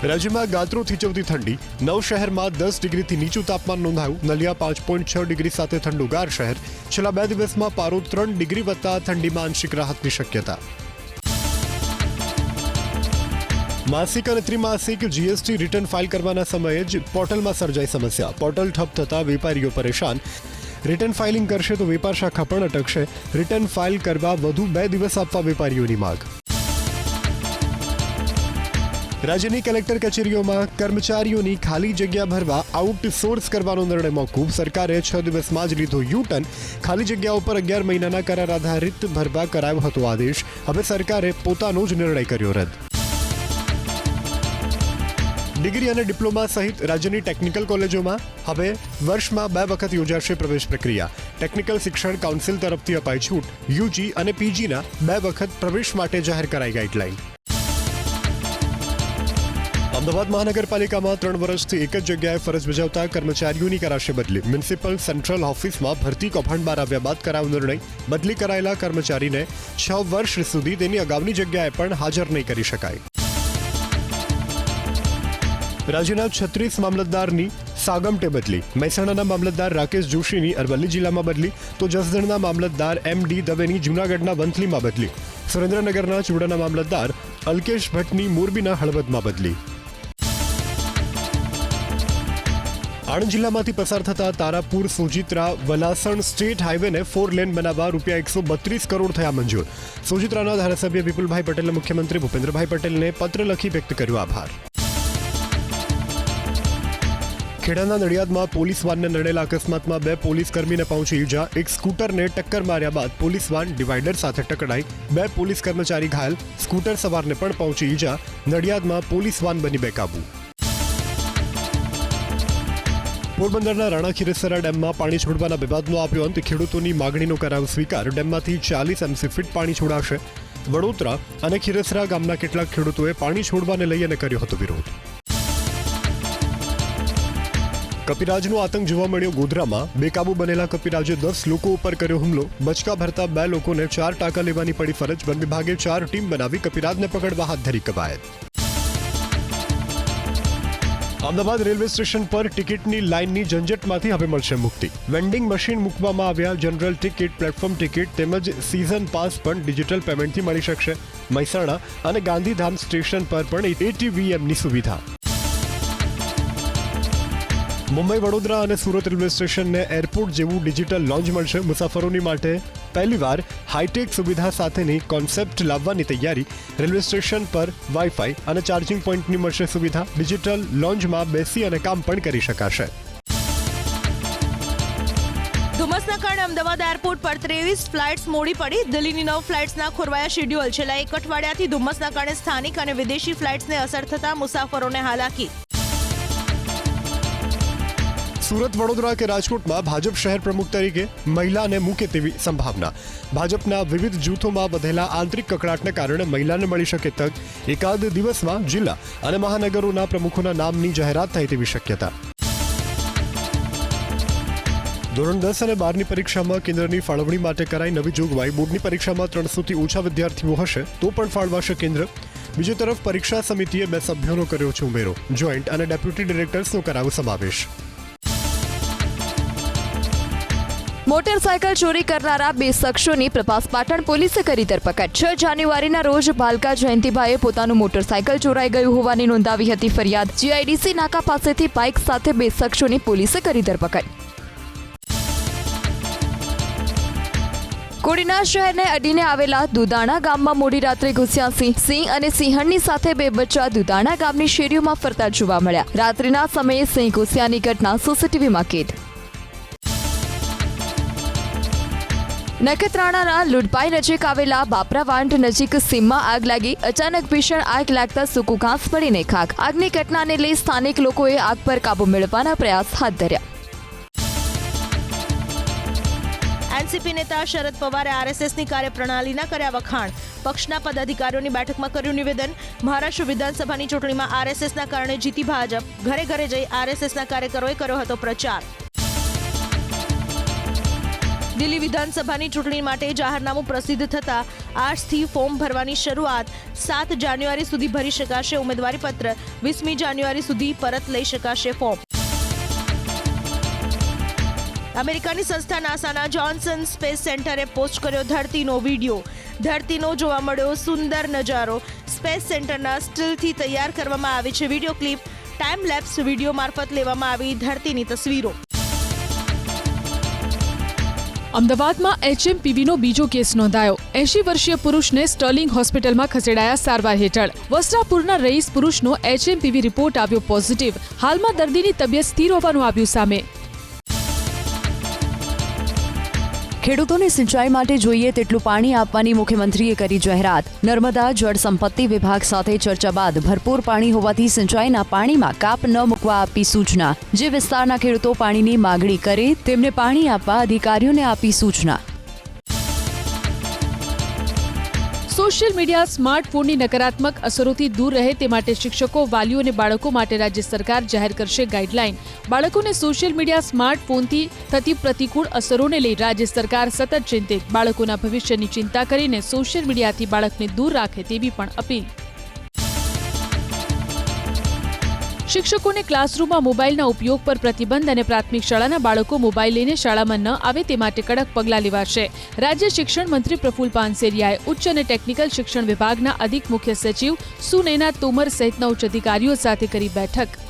રાજ્યમાં ગાત્રો થીચવતી ઠંડી, 9 શહેરમાં 10 ડિગ્રીથી નીચું તાપમાન નોંધાયું. નલિયા 5.6 ડિગ્રી સાથે ઠંડુગાર શહેર. છેલ્લા 2 દિવસમાં પારો 3 ડિગ્રી વધતા ઠંડીમાં આંશિક રાહતની શક્યતા. માસિક અને ત્રિમાસિક જીએસટી રિટર્ન ફાઇલ કરવાના સમયે જ પોર્ટલમાં સર્જાઈ સમસ્યા. પોર્ટલ ઠપ થતા વેપારીઓ પરેશાન. રિટર્ન ફાઇલિંગ કરશે તો વેપાર શાખા પણ અટકશે. રિટર્ન ફાઇલ કરવા વધુ 2 દિવસ આપવા વેપારીઓની માંગ. રાજ્યની કલેક્ટર કચેરીઓમાં કર્મચારીઓની ખાલી જગ્યા ભરવા આઉટસોર્સ કરવાનો નિર્ણય મોકૂફ. સરકારે 6 દિવસમાં જ લીધો યુ-ટર્ન. ખાલી જગ્યાઓ પર 11 મહિનાના કરાર આધારિત ભરવા કરાયો હતો આદેશ. હવે સરકારે પોતાનો જ નિર્ણય કર્યો રદ. ડિગ્રી અને ડિપ્લોમા સહિત રાજ્યની ટેકનિકલ કોલેજોમાં હવે વર્ષમાં 2 વખત યોજાશે પ્રવેશ પ્રક્રિયા. ટેકનિકલ શિક્ષણ કાઉન્સિલ તરફથી અપાઈ છૂટ. યુજી અને પીજીના 2 વખત પ્રવેશ માટે જાહેર કરાઈ ગાઈડલાઈન. અમદાવાદ મહાનગરપાલિકામાં 3 વર્ષથી એક જ જગ્યાએ ફરજ બજાવતા કર્મચારીઓની કરાશે બદલી. મ્યુનિસિપલ સેન્ટ્રલ ઓફિસમાં ભરતી કૌભાંડ બહાર આવ્યા બાદ કરાયો નિર્ણય. બદલી કરાયેલા કર્મચારીને 6 વર્ષ સુધી તેની અગાઉની જગ્યાએ પણ હાજર નહીં કરી શકાય. રાજ્યના 36 મામલતદારની સાગમટે બદલી. મહેસાણાના મામલતદાર રાકેશ જોશીની અરવલ્લી જિલ્લામાં બદલી, તો જસદણના મામલતદાર એમ.ડી. દવેની જૂનાગઢના વંથલીમાં બદલી. સુરેન્દ્રનગરના ચૂડાના મામલતદાર અલ્કેશ ભટ્ટની મોરબીના હળવદમાં બદલી. આણંદ જિલ્લામાંથી પસાર થતા તારાપુર સોજિત્રા વલાસણ સ્ટેટ હાઈવેને 4 લેન બનાવવા ₹132 કરોડ થયા મંજૂર. સોજિત્રાના ધારાસભ્ય વિપુલભાઈ પટેલે મુખ્યમંત્રી ભૂપેન્દ્રભાઈ પટેલને પત્ર લખી વ્યક્ત કર્યો આભાર. ખેડાના નડિયાદમાં પોલીસ વાનને નડેલા અકસ્માતમાં 2 પોલીસ કર્મીને પહોંચી ઈજા. એક સ્કૂટરને ટક્કર માર્યા બાદ પોલીસ વાન ડિવાઈડર સાથે ટકરાઈ. 2 પોલીસ કર્મચારી ઘાયલ. સ્કૂટર સવારને પણ પહોંચી ઈજા. નડિયાદમાં પોલીસ વાન બની બેકાબુ. પોરબંદરના રાણા ખીરસરા ડેમમાં પાણી છોડવાના વિવાદનો આપ્યો અંત. ખેડૂતોની માગણીનો કરાયો સ્વીકાર. ડેમમાંથી 40 એમસી ફીટ પાણી છોડાશે. વડોદરા અને ખીરસરા ગામના કેટલાક ખેડૂતોએ પાણી છોડવાને લઈ અને કર્યો હતો વિરોધ. કપિરાજનો આતંક જોવા મળ્યો ગોધરામાં. બેકાબુ બનેલા કપિરાજે 10 લોકો ઉપર કર્યો હુમલો. બચકા ભરતા 2 લોકોને 4 ટાંકા લેવાની પડી ફરજ. વન વિભાગે 4 ટીમ બનાવી કપિરાજને પકડવા હાથ ધરી કવાયત. અમદાવાદ રેલવે સ્ટેશન પર ટિકિટની લાઇનની ઝંઝટમાંથી હવે મળશે મુક્તિ. વેન્ડિંગ મશીન મૂકવામાં આવ્યા. જનરલ ટિકિટ, પ્લેટફોર્મ ટિકિટ તેમજ સીઝન પાસ પણ ડિજિટલ પેમેન્ટથી મળી શકશે. મહેસાણા અને ગાંધીધામ સ્ટેશન પર પણ ATVMની સુવિધા. મુંબઈ, વડોદરા અને સુરત રેલવે સ્ટેશનને એરપોર્ટ જેવું ડિજિટલ લોન્જ મળશે. મુસાફરોની માટે પહેલીવાર હાઈટેક સુવિધા સાથેની કોન્સેપ્ટ લાવવાની તૈયારી. રેલવે સ્ટેશન પર વાઈફાઈ અને ચાર્જિંગ પોઈન્ટની મળશે સુવિધા. ડિજિટલ લોન્જમાં બેસી અને કામ પણ કરી શકાશે. ધુમ્મસના કારણે અમદાવાદ એરપોર્ટ પર 23 ફ્લાઇટ્સ મોડી પડી. દિલ્હીની 9 ફ્લાઇટ્સના ખોરવાયા શેડ્યુલ. છેલ્લા 1 અઠવાડિયાથી ધુમ્મસના કારણે સ્થાનિક અને વિદેશી ફ્લાઇટ્સને અસર થતા મુસાફરોને હાલાકી. સુરત, વડોદરા કે રાજકોટમાં ભાજપ શહેર પ્રમુખ તરીકે મહિલાને મૂકે તેવી સંભાવના. ભાજપના વિવિધ જૂથોમાં વધેલા આંતરિક કકળાટને કારણે મહિલાને મળી શકે તક. એકાદ દિવસમાં જિલ્લા અને મહાનગરોના પ્રમુખોના નામની જાહેરાત થાય તેવી શક્યતા. ધોરણ 10 અને 12ની પરીક્ષામાં કેન્દ્રની ફાળવણી માટે કરાઈ નવી જોગવાઈ. બોર્ડની પરીક્ષામાં 300થી ઓછા વિદ્યાર્થીઓ હશે તો પણ ફાળવાશે કેન્દ્ર. બીજી તરફ પરીક્ષા સમિતિએ 2 સભ્યોનો કર્યો છે ઉમેરો. જોઈન્ટ અને ડેપ્યુટી ડિરેક્ટર્સનો કરાયો સમાવેશ. મોટરસાયકલ ચોરી કરનારા 2 શખ્સોની પ્રભાસ પાટણ પોલીસે કરી ધરપકડ. 6 જાન્યુઆરીના રોજ ભાલકા જયંતિભાઈએ પોતાનું મોટરસાયકલ ચોરાઈ ગયું હોવાની નોંધાવી હતી ફરિયાદ. GIDC નાકા પાસેથી બાઇક સાથે 2 શખ્સોની પોલીસે કરી ધરપકડ. કોડીનાર શહેરને અડીને આવેલા દુધાણા ગામમાં મોડી રાત્રે ઘૂસ્યા સિંહ અને સિંહણની સાથે 2 બચ્ચા દુધાણા ગામની શેરીઓમાં ફરતા જોવા મળ્યા. રાત્રિના સમયે સિંહ ઘૂસ્યાની ઘટના CCTVમાં કેદ. નખત્રાણાના લુડપાઈ નજીક આવેલા બાપરાવાંઢ નજીક સીમમાં આગ લાગી. અચાનક ભીષણ આગ લાગતા સૂકું ઘાસ પડીને ખાખ. આગની ઘટનાને લઈ સ્થાનિક લોકોએ આગ પર કાબુ મેળવવાના પ્રયાસ હાથ ધર્યા. એનસીપી નેતા શરદ પવારે આરએસએસની કાર્યપ્રણાલીના કર્યા વખાણ. પક્ષના પદાધિકારીઓની બેઠકમાં કર્યું નિવેદન. મહારાષ્ટ્ર વિધાનસભાની ચૂંટણીમાં આરએસએસના કારણે જીતી ભાજપ. ઘરે ઘરે જઈ આરએસએસના કાર્યકરોએ કર્યો હતો પ્રચાર. દિલ્હી વિધાનસભાની ચૂંટણી માટે જાહેરનામું પ્રસિદ્ધ થતા આજથી ફોર્મ ભરવાની શરૂઆત 7 જાન્યુઆરી સુધી ભરી શકાશે ઉમેદવારી પત્ર 20મી જાન્યુઆરી સુધી પરત લઈ શકાશે ફોર્મ અમેરિકાની સંસ્થા નાસાના જોન્સન સ્પેસ સેન્ટરે પોસ્ટ કર્યો ધરતીનો વિડીયો ધરતીનો જોવા મળ્યો સુંદર નજારો સ્પેસ સેન્ટરના સ્ટીલથી તૈયાર કરવામાં આવી છે video clip time lapse video મારફત લેવામાં આવી ધરતીની તસવીરો અમદાવાદમાં HMPVનો બીજો કેસ નોંધાયો 80 વર્ષીય પુરુષને સ્ટર્લિંગ હોસ્પિટલમાં ખસેડાયા સારવાર હેઠળ વસ્ત્રાપુરના રઈસ પુરુષનો HMPV રિપોર્ટ આવ્યો પોઝિટિવ હાલમાં દર્દીની તબિયત સ્થિર હોવાનું આવ્યું સામે ખેડૂતોને સિંચાઈ માટે જોઈએ તેટલું પાણી આપવાની મુખ્યમંત્રીએ કરી જાહેરાત નર્મદા જળ સંપત્તિ વિભાગ સાથે ચર્ચા બાદ ભરપૂર પાણી હોવાથી સિંચાઈના પાણીમાં કાપ ન મૂકવા આપી સૂચના જે વિસ્તારના ખેડૂતો પાણીની માગણી કરે તેમને પાણી આપવા અધિકારીઓને આપી સૂચના સોશિયલ મીડિયા સ્માર્ટફોનની નકારાત્મક અસરોથી દૂર રહે તે માટે શિક્ષકો વાલીઓ અને બાળકો માટે રાજ્ય સરકાર જાહેર કરશે ગાઈડલાઈન બાળકોને સોશિયલ મીડિયા સ્માર્ટફોનથી થતી પ્રતિકૂળ અસરોને લઈ રાજ્ય સરકાર સતત ચિંતિત બાળકોના ભવિષ્યની ચિંતા કરીને સોશિયલ મીડિયાથી બાળકને દૂર રાખે તેવી પણ અપીલ શિક્ષકોને ક્લાસરૂમમાં મોબાઈલના ઉપયોગ પર પ્રતિબંધ અને પ્રાથમિક શાળાના બાળકો મોબાઈલ લઈને શાળામાં ન આવે તે માટે કડક પગલાં લેવાશે રાજ્ય શિક્ષણ મંત્રી પ્રફુલ પાનસેરિયાએ ઉચ્ચ અને ટેકનિકલ શિક્ષણ વિભાગના અધિક મુખ્ય સચિવ સુનૈના તોમર સહિતના ઉચ્ચ અધિકારીઓ સાથે કરી બેઠક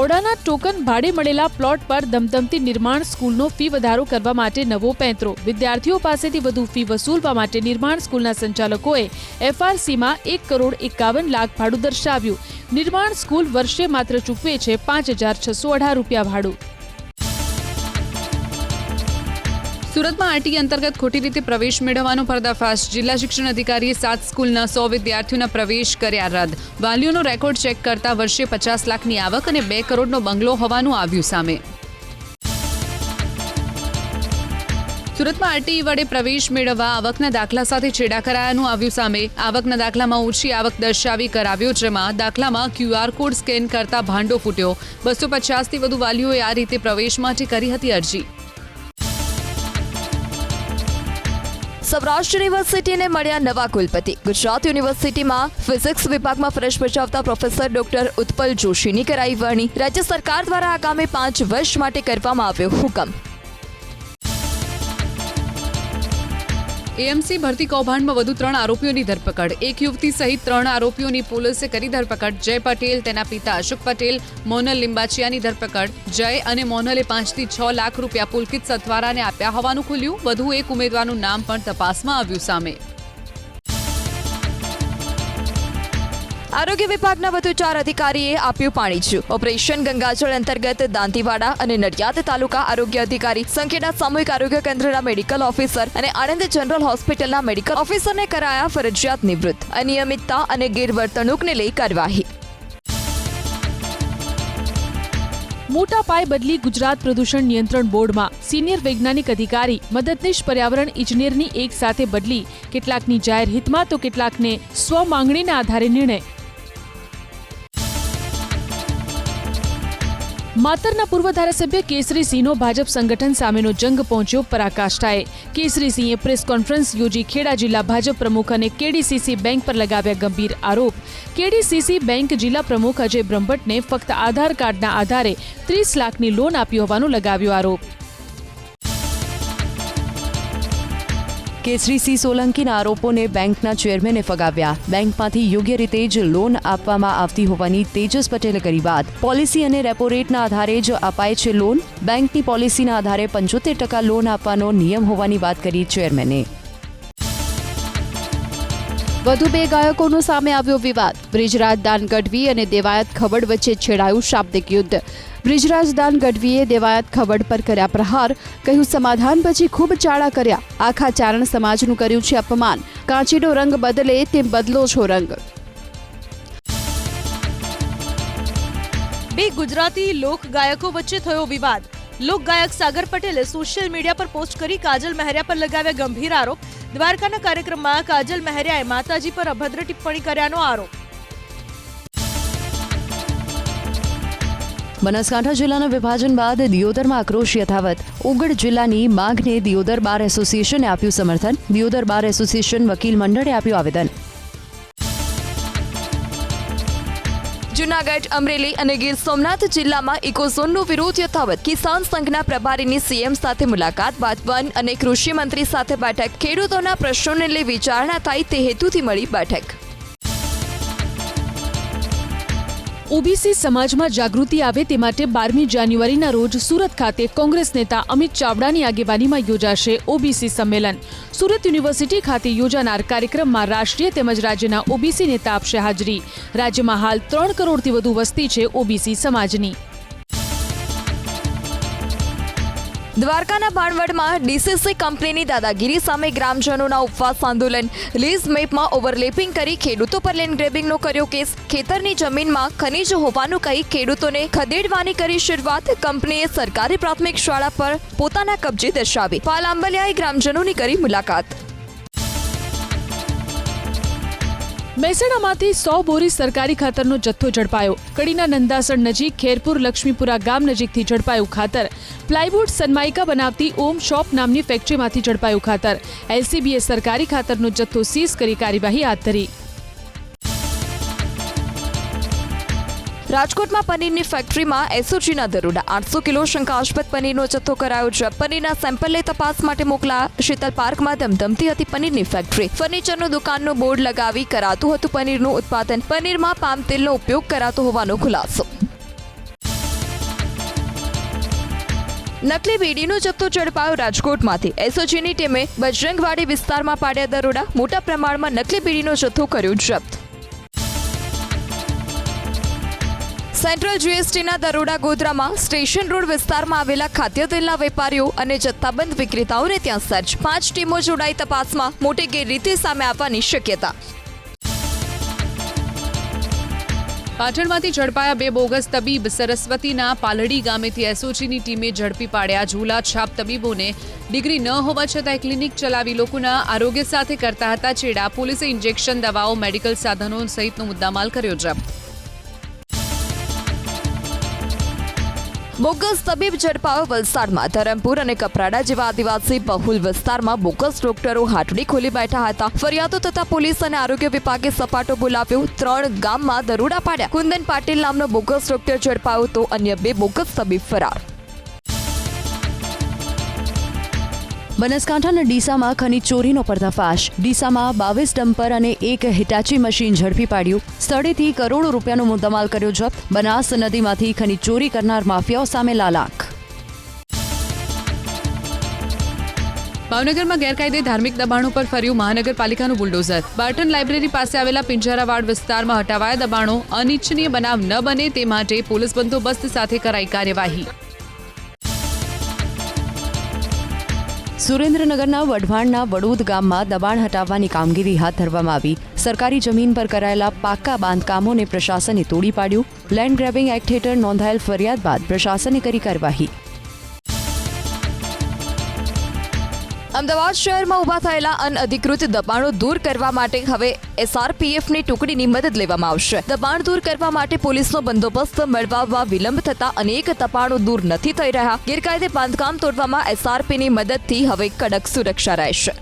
ઓડાના ટોકન ભાડે મળેલા પ્લોટ પર ધમધમતી નિર્માણ સ્કૂલનો ફી વધારો કરવા માટે નવો પેંતરો વિદ્યાર્થીઓ પાસેથી વધુ ફી વસૂલવા માટે નિર્માણ સ્કૂલના સંચાલકોએ FRCમાં 1,51,00,000 ભાડું દર્શાવ્યું નિર્માણ સ્કૂલ વર્ષે માત્ર ચૂકવે છે 5,618 રૂપિયા ભાડું સુરતમાં આરટી અંતર્ગત ખોટી રીતે પ્રવેશ મેળવવાનો પર્દાફાશ જિલ્લા શિક્ષણ અધિકારીએ 7 સ્કૂલના 100 વિદ્યાર્થીઓના પ્રવેશ કર્યા રદ વાલીઓનો રેકોર્ડ ચેક કરતા વર્ષે 50 લાખની આવક અને 2 કરોડનો બંગલો હોવાનું આવ્યું સામે સુરતમાં આરટીઈ વડે પ્રવેશ મેળવવા આવકના દાખલા સાથે છેડા કરાયાનું આવ્યું સામે આવકના દાખલામાં ઓછી આવક દર્શાવી કરાવ્યો જેમાં દાખલામાં QR કોડ સ્કેન કરતા ભાંડો ફૂટ્યો 250થી વધુ વાલીઓએ આ રીતે પ્રવેશ માટે કરી હતી અરજી સૌરાષ્ટ્ર યુનિવર્સિટીને મળ્યા નવા કુલપતિ ગુજરાત યુનિવર્સિટીમાં ફિઝિક્સ વિભાગમાં ફરજ બજાવતા પ્રોફેસર ડોક્ટર ઉત્પલ જોશીની કરાઈ વરણી રાજ્ય સરકાર દ્વારા આગામી 5 વર્ષ માટે કરવામાં આવ્યો હુકમ AMC ભરતી કૌભાંડમાં વધુ 3 આરોપીઓની ધરપકડ એક યુવતી સહિત 3 આરોપીઓની પોલીસે કરી ધરપકડ જય પટેલ તેના પિતા અશોક પટેલ મોનલ લિંબાચિયાની ધરપકડ જય અને મોનલે 5 થી 6 લાખ રૂપિયા પુલકિત સથવારાને આપ્યા હોવાનું ખુલ્યું વધુ એક ઉમેદવારનું નામ પણ તપાસમાં આવ્યું સામે આરોગ્ય વિભાગના વધુ 4 અધિકારીએ આપ્યું પાણીજું ઓપરેશન ગંગાજળ અંતર્ગત દાંતીવાડા અને નડિયાદ તાલુકા આરોગ્ય અધિકારી સંખેડા સામૂહિક આરોગ્ય કેન્દ્રના મેડિકલ ઓફિસર અને આણંદ જનરલ હોસ્પિટલના મેડિકલ ઓફિસરને કરાયા ફરજિયાત નિવૃત્ત અનિયમિતતા અને ગેરવર્તણૂકને લઈ કાર્યવાહી મોટા પાયે બદલી ગુજરાત પ્રદૂષણ નિયંત્રણ બોર્ડમાં સિનિયર વૈજ્ઞાનિક અધિકારી મદદનીશ પર્યાવરણ ઇજનેરની એક સાથે બદલી કેટલાકની જાહેર હિતમાં તો કેટલાકને સ્વમાંગણીના આધારે નિર્ણય માતરના પૂર્વ ધારાસભ્ય કેસરીસિંહનો ભાજપ સંગઠન સામેનો જંગ પહોંચ્યો પરાકાષ્ઠાએ કેસરીસિંહે પ્રેસ કોન્ફરન્સ યોજી ખેડા જિલ્લા ભાજપ પ્રમુખ અને KDCC બેંક પર લગાવ્યા ગંભીર આરોપ KDCC બેંક જિલ્લા પ્રમુખ અજય બ્રહ્મભટ્ટને ફક્ત આધાર કાર્ડના આધારે 30 લાખની લોન આપી હોવાનો લગાવ્યો આરોપ કેસરીસિંહ સોલંકીના આરોપોને બેંકના ચેરમેને ફગાવ્યા બેંકમાંથી યોગ્ય રીતે જ લોન આપવામાં આવતી હોવાની તેજસ પટેલે કરી વાત પોલિસી અને રેપો રેટના આધારે જ અપાય છે લોન બેંકની પોલિસીના આધારે 75% લોન આપવાનો નિયમ હોવાની વાત કરી ચેરમેને વધુ 2 ગાયકોનો સામે આવ્યો વિવાદ બ્રિજરાજ દાન ગઢવી અને દેવાયત ખવડ વચ્ચે છેડાયું શાબ્દિક યુદ્ધ બ્રિજરાજ દાન ગઢવીએ દેવાયત ખવડ પર કર્યા પ્રહાર કહ્યું સમાધાન પછી ખૂબ ચાળા કર્યા આખા ચારણ સમાજનું કર્યું છે અપમાન કાંચીનો રંગ બદલે તેમ બદલો છો રંગ બે ગુજરાતી લોક ગાયકો વચ્ચે થયો વિવાદ લોક ગાયક સાગર પટેલે સોશિયલ મીડિયા પર પોસ્ટ કરી કાજલ મહેરિયા પર લગાવ્યા ગંભીર આરોપ દ્વારકાના કાર્યક્રમમાં કાજલ મહેરિયાએ માતાજી પર અભદ્ર ટિપ્પણી કર્યાનો આરોપ બનાસકાંઠા જિલ્લાના વિભાજન બાદ દિયોદરમાં આક્રોશ યથાવત. ઉગડ જિલ્લાની માંગને દિયોદર બાર એસોસિએશને આપ્યું સમર્થન. દિયોદર બાર એસોસિએશન વકીલ મંડળે આપ્યું આવેદન. જૂનાગઢ, અમરેલી અને ગીર સોમનાથ જિલ્લામાં ઇકોઝોનનો વિરોધ યથાવત. કિસાન સંઘના પ્રભારીની સીએમ સાથે મુલાકાત બાદ વન અને કૃષિ મંત્રી સાથે બેઠક. ખેડૂતોના પ્રશ્નોને લઈ વિચારણા થાય તે હેતુથી મળી બેઠક. ઓબીસી સમાજમાં જાગૃતિ આવે તે માટે 12મી જાન્યુઆરીના રોજ સુરત ખાતે કોંગ્રેસ નેતા અમિત ચાવડાની આગેવાનીમાં યોજાશે ઓબીસી સંમેલન. સુરત યુનિવર્સિટી ખાતે યોજાનાર કાર્યક્રમમાં રાષ્ટ્રીય તેમજ રાજ્યના ઓબીસી નેતા આપશે હાજરી. રાજ્યમાં હાલ 3 કરોડથી વધુ વસ્તી છે ઓબીસી સમાજની. દ્વારકાના બાણવડમાં ડીસીસી કંપનીની દાદાગીરી સામે ગ્રામજનોના ઉપવાસ આંદોલન. લીઝ મેપમાં ઓવરલેપિંગ કરી ખેડૂતો પર લેન્ડ ગ્રેબિંગનો કર્યો કેસ. ખેતરની જમીનમાં ખનીજ હોવાનું કહી ખેડૂતોને ખદેડવાની કરી શરૂઆત. કંપનીએ સરકારી પ્રાથમિક શાળા પર પોતાના કબજે દર્શાવી. પાલ આંબલિયાએ ગ્રામજનોની કરી મુલાકાત. મહેસાણામાંથી 100 બોરી સરકારી ખાતરનો જથ્થો ઝડપાયો. કડીના નંદાસણ નજીક ખેરપુર લક્ષ્મીપુરા ગામ નજીકથી ઝડપાયું ખાતર. પ્લાયવુડ સનમાઇકા બનાવતી ઓમ શોપ નામની ફેક્ટરીમાંથી ઝડપાયું ખાતર. એલસીબીએ સરકારી ખાતરનો જથ્થો સીઝ કરી કાર્યવાહી હાથ ધરી. રાજકોટમાં પનીરની ફેક્ટરીમાં એસઓજીના દરોડા. 800 કિલો શંકાસ્પદ પનીરનો જથ્થો કરાયો છે. પનીરના સેમ્પલ લઈ તપાસ માટે મોકલાયા. શીતલ પાર્કમાં ધમધમતી હતી પનીરની ફેક્ટરી. ફર્નિચરનું દુકાનનું બોર્ડ લગાવી કરાતું હતું પનીરનું ઉત્પાદન. પનીરમાં પામ તેલનો ઉપયોગ કરાતો હોવાનો ખુલાસો. નકલી બીડીનો જથ્થો ઝડપાયો રાજકોટમાંથી. એસઓજીની ટીમે બજરંગવાડી વિસ્તારમાં પાડ્યા દરોડા. મોટા પ્રમાણમાં નકલી બીડીનો જથ્થો કર્યો જપ્ત. સેન્ટ્રલ જીએસટીના દરોડા ગોધરામાં. સ્ટેશન રોડ વિસ્તારમાં આવેલા ખાદ્ય તેલના વેપારીઓ અને જથ્થાબંધ વિક્રેતાઓને ત્યાં સર્ચ. 5 ટીમો જોડાઈ તપાસમાં. મોટી ગેરરીતિ સામે આવવાની શક્યતા. પાટણમાંથી ઝડપાયા 2 બોગસ તબીબ. સરસ્વતીના પાલડી ગામેથી એસઓજીની ટીમે ઝડપી પાડ્યા ઝૂલા છાપ તબીબોને. ડિગ્રી ન હોવા છતાં ક્લિનિક ચલાવી લોકોના આરોગ્ય સાથે કરતા હતા ચેડા. પોલીસે ઇન્જેક્શન, દવાઓ, મેડિકલ સાધનો સહિતનો મુદ્દામાલ કર્યો જપ્ત. બોગસ તબીબ ઝડપાયો વલસાડમાં. ધરમપુર અને કપરાડા જેવા આદિવાસી બહુલ વિસ્તારમાં બોગસ ડોક્ટરો હાટડી ખોલી બેઠા હતા. ફરિયાદો થતા પોલીસ અને આરોગ્ય વિભાગે સપાટો બોલાવ્યો. 3 ગામમાં દરોડા પાડ્યા. કુંદન પાટીલ નામનો બોગસ ડોક્ટર ઝડપાયો તો અન્ય 2 બોગસ તબીબ ફરાર. બનાસકાંઠાના ડીસામાં ખનીજ ચોરીનો પર્દાફાશ. ડીસામાં 22 ડમ્પર અને 1 હિટાચી મશીન ઝડપી પાડ્યું. સ્થળેથી કરોડો રૂપિયાનો મુદ્દામાલ કર્યો જપ્ત. બનાસ નદીમાંથી ખનીજ ચોરી કરનાર માફિયાઓ સામે લાલાંક. ભાવનગરમાં ગેરકાયદે ધાર્મિક દબાણો પર ફર્યું મહાનગરપાલિકાનું બુલડોઝર. બાર્ટન લાઇબ્રેરી પાસે આવેલા પિંજરાવાડ વિસ્તારમાં હટાવાયા દબાણો. અનિચ્છનીય બનાવ ન બને તે માટે પોલીસ બંદોબસ્ત સાથે કરાઈ કાર્યવાહી. સુરેન્દ્રનગરના વઢવાણના વડોદ ગામમાં દબાણ હટાવવાની કામગીરી હાથ ધરવામાં આવી. સરકારી જમીન પર કરાયેલા પાક્કા બાંધકામોને પ્રશાસને તોડી પાડ્યું. લેન્ડ ગ્રેબિંગ એક્ટ હેઠળ નોંધાયેલ ફરિયાદ બાદ પ્રશાસને કરી કાર્યવાહી. અમદાવાદ શહેરમાં ઊભા થયેલા અનઅધિકૃત દબાણો દૂર કરવા માટે હવે એસઆરપીએફની ટુકડીની મદદ લેવામાં આવશે. દબાણ દૂર કરવા માટે પોલીસનો બંદોબસ્ત મળવામાં વિલંબ થતા અનેક દબાણો દૂર નથી થઈ રહ્યા. ગેરકાયદે બાંધકામ તોડવામાં એસઆરપીની મદદથી હવે કડક સુરક્ષા રહેશે.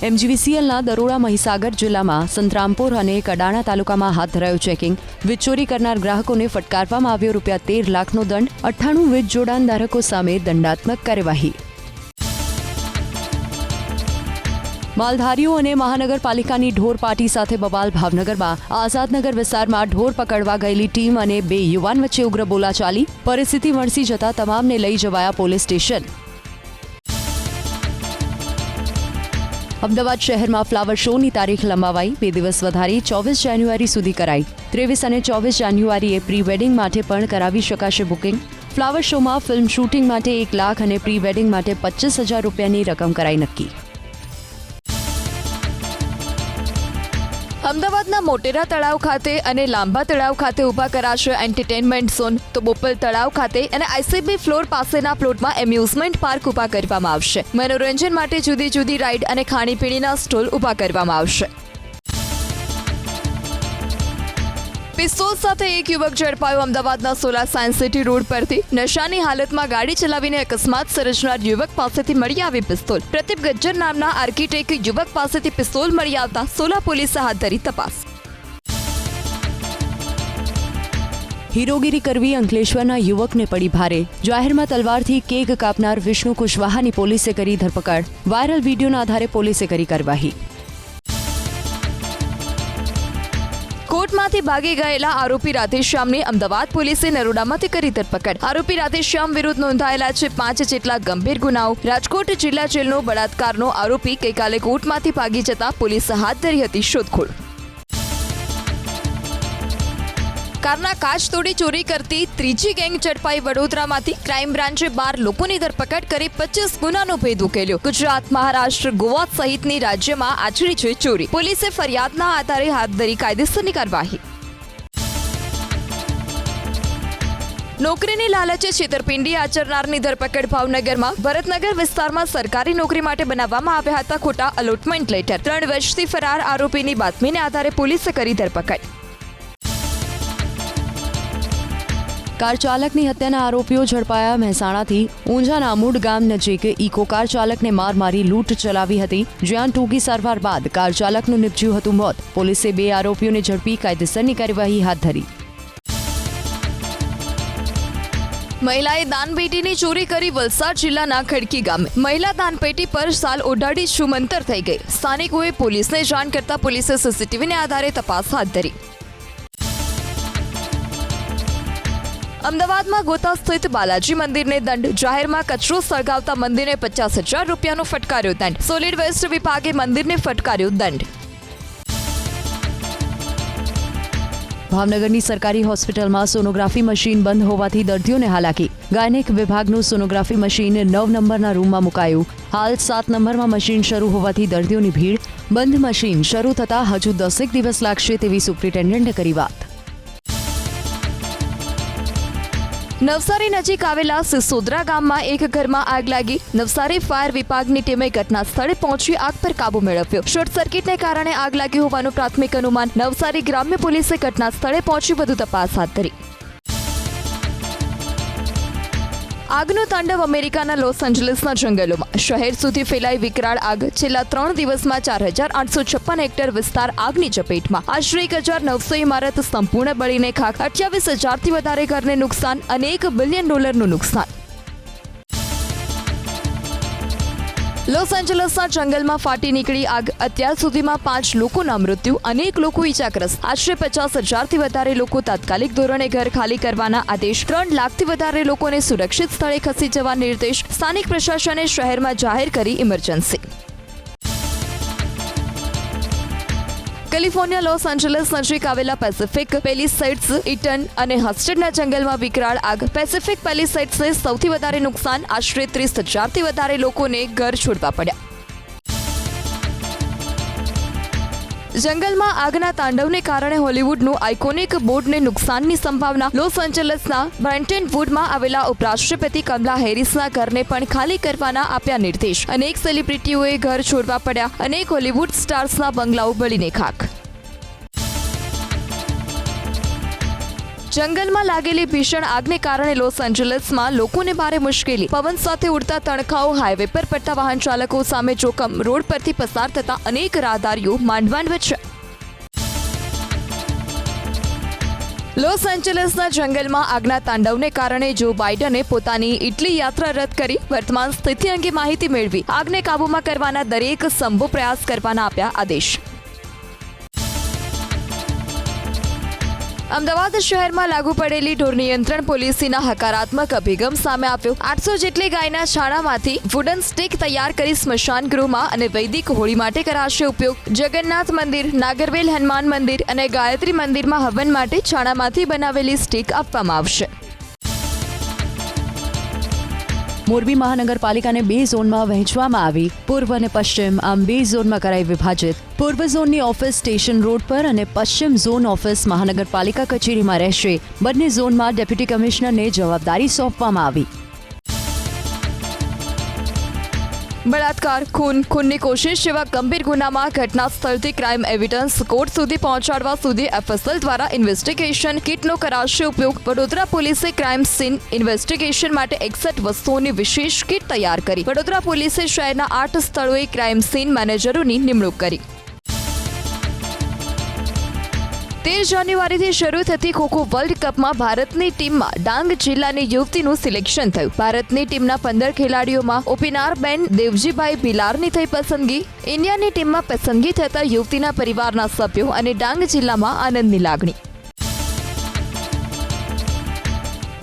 એમજીવીસીએલના દરોડા મહીસાગર જિલ્લામાં સંતરામપુર અને કડાણા તાલુકામાં હાથ ધરાયું ચેકિંગ. વીજ ચોરી કરનાર ગ્રાહકોને ફટકારવામાં આવ્યો ₹13 લાખનો દંડ. 98 વીજ જોડાણ ધારકો સામે દંડાત્મક કાર્યવાહી. માલધારીઓ અને મહાનગરપાલિકાની ઢોર પાર્ટી સાથે બબાલ. ભાવનગરમાં આઝાદનગર વિસ્તારમાં ઢોર પકડવા ગયેલી ટીમ અને 2 યુવાન વચ્ચે ઉગ્ર બોલાચાલી. પરિસ્થિતિ વણસી જતા તમામને લઈ જવાયા પોલીસ સ્ટેશન. અમદાવાદ શહેરમાં ફ્લાવર શોની તારીખ લંબાવાઈ. 2 દિવસ વધારી 24 જાન્યુઆરી સુધી કરાઈ. 23 અને 24 જાન્યુઆરીએ પ્રી વેડિંગ માટે પણ કરાવી શકાશે બુકિંગ. ફ્લાવર શોમાં ફિલ્મ શૂટિંગ માટે 1 લાખ અને પ્રી વેડિંગ માટે 25,000 રૂપિયાની રકમ કરાઈ નક્કી. અમદાવાદના મોટેરા તળાવ ખાતે અને લાંબા તળાવ ખાતે ઊભા કરાશે એન્ટરટેનમેન્ટ ઝોન. તો બોપલ તળાવ ખાતે અને આઈસીબી ફ્લોર પાસેના પ્લોટમાં એમ્યુઝમેન્ટ પાર્ક ઊભા કરવામાં આવશે. મનોરંજન માટે જુદી જુદી રાઇડ અને ખાણીપીણીના સ્ટોલ ઊભા કરવામાં આવશે. પિસ્તોલ સાથે એક યુવક ઝડપાયો. અમદાવાદના સોલા સાયન્સ સિટી રોડ પરથી નશાની હાલતમાં ગાડી ચલાવીને અકસ્માત સર્જનાર યુવક પાસેથી મળી આવી પિસ્તોલ. પ્રદીપ ગજ્જર નામના આર્કિટેક્ટ યુવક પાસેથી પિસ્તોલ મળી આવતા સોલા પોલીસે હાથ ધરી તપાસ. હીરોગીરી કરવી અંકલેશ્વરના યુવકને પડી ભારે. જાહેરમાં તલવારથી કેક કાપનાર વિષ્ણુ કુશવાહાની પોલીસે કરી ધરપકડ. વાયરલ વિડીયોના આધારે પોલીસે કરી કાર્યવાહી. કોર્ટમાંથી ભાગી ગયેલા આરોપી રાધેશ્યામની અમદાવાદ પોલીસે નરોડામાંથી કરી ધરપકડ. આરોપી રાધેશ્યામ વિરુદ્ધ નોંધાયેલા છે 5 જેટલા ગંભીર ગુનાઓ. રાજકોટ જિલ્લા જેલનો બળાત્કારનો આરોપી ગઈકાલે કોર્ટમાંથી ભાગી જતા પોલીસે હાથ ધરી હતી શોધખોળ. કારના કાચ તોડી ચોરી કરતી ત્રીજી ગેંગ ઝડપાઈ. વડોદરામાંથી ક્રાઇમ બ્રાન્ચે 12 લોકોની ધરપકડ કરી 25 ગુનાનો ભેદ ઉકેલ્યો. ગુજરાત, મહારાષ્ટ્ર, ગોવા સહિતની રાજ્યમાં આચરી છે ચોરી. પોલીસે ફરિયાદના આધારે હાથ ધરી કાયદેસરની કાર્યવાહી. નોકરીની લાલચે છેતરપિંડી આચરનારની ધરપકડ. ભાવનગરમાં ભરતનગર વિસ્તારમાં સરકારી નોકરી માટે બનાવવામાં આવ્યા હતા ખોટા અલોટમેન્ટ લેટર. 3 વર્ષથી ફરાર આરોપીની બાતમીને આધારે પોલીસે કરી ધરપકડ. કાર ચાલકની હત્યાના આરોપીઓ ઝડપાયા. મહેસાણાથી ઊંઝાના આમુડ ગામ નજીક ઇકો કાર ચાલકને માર મારી લૂંટ ચલાવી હતી, જ્યાં ટૂંકી સારવાર બાદ કાર ચાલકનું નીપજ્યું હતું મોત. પોલીસે 2 આરોપીઓને ઝડપી કાયદેસરની કાર્યવાહી હાથ ધરી. મહિલાએ દાનપેટીની ચોરી કરી. વલસાડ જિલ્લાના ખડકી ગામે મહિલા દાનપેટી પર સાલ ઓઢાડી શુમંતર થઈ ગઈ. સ્થાનિકોએ પોલીસને જાણ કરતા પોલીસે સીસીટીવીને આધારે તપાસ હાથ ધરી. અમદાવાદમાં ગોતા સ્થિત બાલાજી મંદિરને દંડ. જાહેરમાં કચરો સળગાવતા મંદિરને 50,000 રૂપિયાનો ફટકાર્યો દંડ. સોલિડ વેસ્ટ વિભાગે મંદિરને ફટકાર્યો દંડ. ભાવનગરની સરકારી હોસ્પિટલમાં સોનોગ્રાફી મશીન બંધ હોવાથી દર્દીઓને હાલાકી. ગાયનેક વિભાગનું સોનોગ્રાફી મશીન 9 નંબરના રૂમમાં મુકાયું. હાલ 7 નંબરમાં મશીન શરૂ હોવાથી દર્દીઓની ભીડ. બંધ મશીન શરૂ થતાં હજુ 10 દિવસ લાગશે તેવી સુપ્રિન્ટેન્ડન્ટે કરી વાત. નવસારી નજીક આવેલા સિસોદરા ગામમાં એક ઘરમાં આગ લાગી. નવસારી ફાયર વિભાગની ટીમે ઘટના સ્થળે પહોંચી આગ પર કાબુ મેળવ્યો. શોર્ટ સર્કિટને કારણે આગ લાગી હોવાનું પ્રાથમિક અનુમાન. નવસારી ગ્રામ્ય પોલીસે ઘટના સ્થળે પહોંચી વધુ તપાસ હાથ ધરી. આગનું તાંડવ અમેરિકાના લોસ એન્જલસના જંગલોમાં. શહેર સુધી ફેલાઈ વિકરાળ આગ. છેલ્લા 3 દિવસમાં 4,856 હેક્ટર વિસ્તાર આગની ચપેટમાં. આશરે 1,900 ઇમારત સંપૂર્ણ બળીને ખાખ. 28,000થી વધારે ઘરને નુકસાન અને $1 બિલિયન નુકસાન. લોસ એન્જલસના જંગલમાં ફાટી નીકળી આગ. અત્યાર સુધીમાં 5 લોકોના મૃત્યુ, અનેક લોકો ઈજાગ્રસ્ત. આશરે 50,000થી વધારે લોકો તાત્કાલિક ધોરણે ઘર ખાલી કરવાના આદેશ. 3 લાખથી વધારે લોકોને સુરક્ષિત સ્થળે ખસી જવા નિર્દેશ. સ્થાનિક પ્રશાસને શહેરમાં જાહેર કરી ઇમરજન્સી. કેલિફોર્નિયા લોસ એન્જલસ નજીક આવેલા પેસિફિક પેલિસેડ્સ, ઇટન અને હસ્ટેડના જંગલમાં વિકરાળ આગ. પેસિફિક પેલિસેડ્સને સૌથી વધારે નુકસાન. આશરે 30,000થી વધારે લોકોને ઘર છોડવા પડ્યા. જંગલમાં આગના તાંડવને કારણે હોલિવૂડનું આઇકોનિક બોર્ડને નુકસાનની સંભાવના. લોસ એન્જલસના બ્રેન્ટનવુડમાં આવેલા ઉપરાષ્ટ્રપતિ કમલા હેરિસના ઘરને પણ ખાલી કરવાના આપ્યા નિર્દેશ. અનેક સેલિબ્રિટીઓએ ઘર છોડવા પડ્યા. અનેક હોલિવૂડ સ્ટાર્સના બંગલાઓ બળીને ખાખ. જંગલમાં લાગેલી ભીષણ આગને કારણે લોસ એન્જલસમાં લોકોને ભારે મુશ્કેલી. પવન સાથે ઉડતા તણખાઓ, હાઈવે પર પડતા વાહન ચાલકો સામે જોખમ. રોડ પરથી પસાર થતા અનેક રાહદારીઓ માંડ વચ્ચે. લોસ એન્જલસના જંગલમાં આગના તાંડવને કારણે જો બાઇડને પોતાની ઇટલી યાત્રા રદ કરી. વર્તમાન સ્થિતિ અંગે માહિતી મેળવી આગને કાબૂમાં કરવાના દરેક સંભવ પ્રયાસ કરવાના આપ્યા આદેશ. અમદાવાદ શહેરમાં લાગુ પડેલી ઢોર નિયંત્રણ પોલિસીના હકારાત્મક અભિગમ સામે આવ્યો. 800 જેટલી ગાયના છાણામાંથી વુડન સ્ટિક તૈયાર કરી સ્મશાન ગૃહમાં અને વૈદિક હોળી માટે કરાશે ઉપયોગ. જગન્નાથ મંદિર, નાગરવેલ હનુમાન મંદિર અને ગાયત્રી મંદિરમાં હવન માટે છાણામાંથી બનાવેલી સ્ટિક આપવામાં આવશે. મોરબી મહાનગરપાલિકાને 2 ઝોનમાં વહેંચવામાં આવી. પૂર્વ અને પશ્ચિમ, આમ 2 ઝોનમાં કરાઈ વિભાજિત. પૂર્વ ઝોનની ઓફિસ સ્ટેશન રોડ પર અને પશ્ચિમ ઝોન ઓફિસ મહાનગરપાલિકા કચેરીમાં રહેશે. બંને ઝોનમાં ડેપ્યુટી કમિશનરને જવાબદારી સોંપવામાં આવી. બળાત્કાર, ખૂનની કોશિશ જેવા ગંભીર ગુનામાં ઘટના સ્થળથી ક્રાઇમ એવિડન્સ કોર્ટ સુધી પહોંચાડવા સુધી FSL દ્વારા ઇન્વેસ્ટિગેશન કિટનો કરાશે ઉપયોગ. વડોદરા પોલીસે ક્રાઇમ સીન ઇન્વેસ્ટિગેશન માટે 61 વસ્તુઓની વિશેષ કિટ તૈયાર કરી. વડોદરા પોલીસે શહેરના 8 સ્થળોએ ક્રાઇમ સીન મેનેજરોની નિમણૂક કરી. 13 જાન્યુઆરીથી શરૂ થતી ખોખો વર્લ્ડ કપમાં ભારતની ટીમમાં ડાંગ જિલ્લાની યુવતીનું સિલેક્શન થયું. ભારતની ટીમના 15 ખેલાડીઓમાં ઓપિનારબેન દેવજીભાઈ ભિલારની થઈ પસંદગી. ઇન્ડિયાની ટીમમાં પસંદગી થતા યુવતીના પરિવારના સભ્યો અને ડાંગ જિલ્લામાં આનંદની લાગણી.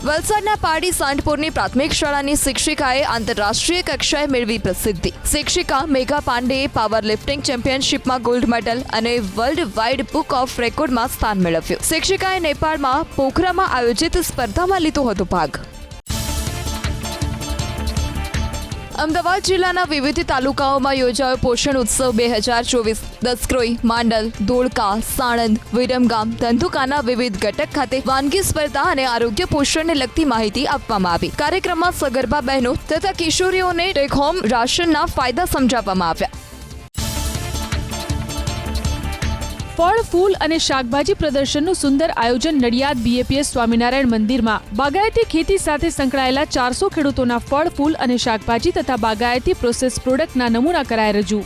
વલસાડના પારડી સાંઢપુરની પ્રાથમિક શાળાની શિક્ષિકાએ આંતરરાષ્ટ્રીય કક્ષાએ મેળવી પ્રસિદ્ધિ. શિક્ષિકા મેઘા પાંડેએ પાવર લિફ્ટિંગ ચેમ્પિયનશિપમાં ગોલ્ડ મેડલ અને વર્લ્ડ વાઇડ બુક ઓફ રેકોર્ડમાં સ્થાન મેળવ્યું. શિક્ષિકાએ નેપાળમાં પોખરામાં આયોજિત સ્પર્ધામાં લીધો હતો ભાગ. અમદાવાદ જિલ્લાના વિવિધ તાલુકાઓમાં યોજાયો પોષણ ઉત્સવ 2024. દસક્રોઈ, માંડલ, ધોળકા, સાણંદ, વિરમગામ, ધંધુકાના વિવિધ ઘટક ખાતે વાનગી સ્પર્ધા અને આરોગ્ય પોષણને લગતી માહિતી આપવામાં આવી. કાર્યક્રમમાં સગર્ભા બહેનો તથા કિશોરીઓને ટેક હોમ રાશનના ફાયદા સમજાવવામાં આવ્યા. ફળ, ફૂલ અને શાકભાજી પ્રદર્શનનું સુંદર આયોજન નડિયાદ BAPS સ્વામિનારાયણ મંદિરમાં. બાગાયતી ખેતી સાથે સંકળાયેલા 400 ખેડૂતોના ફળ, ફૂલ અને શાકભાજી તથા બાગાયતી પ્રોસેસ પ્રોડક્ટના નમૂના કરાય રજૂ.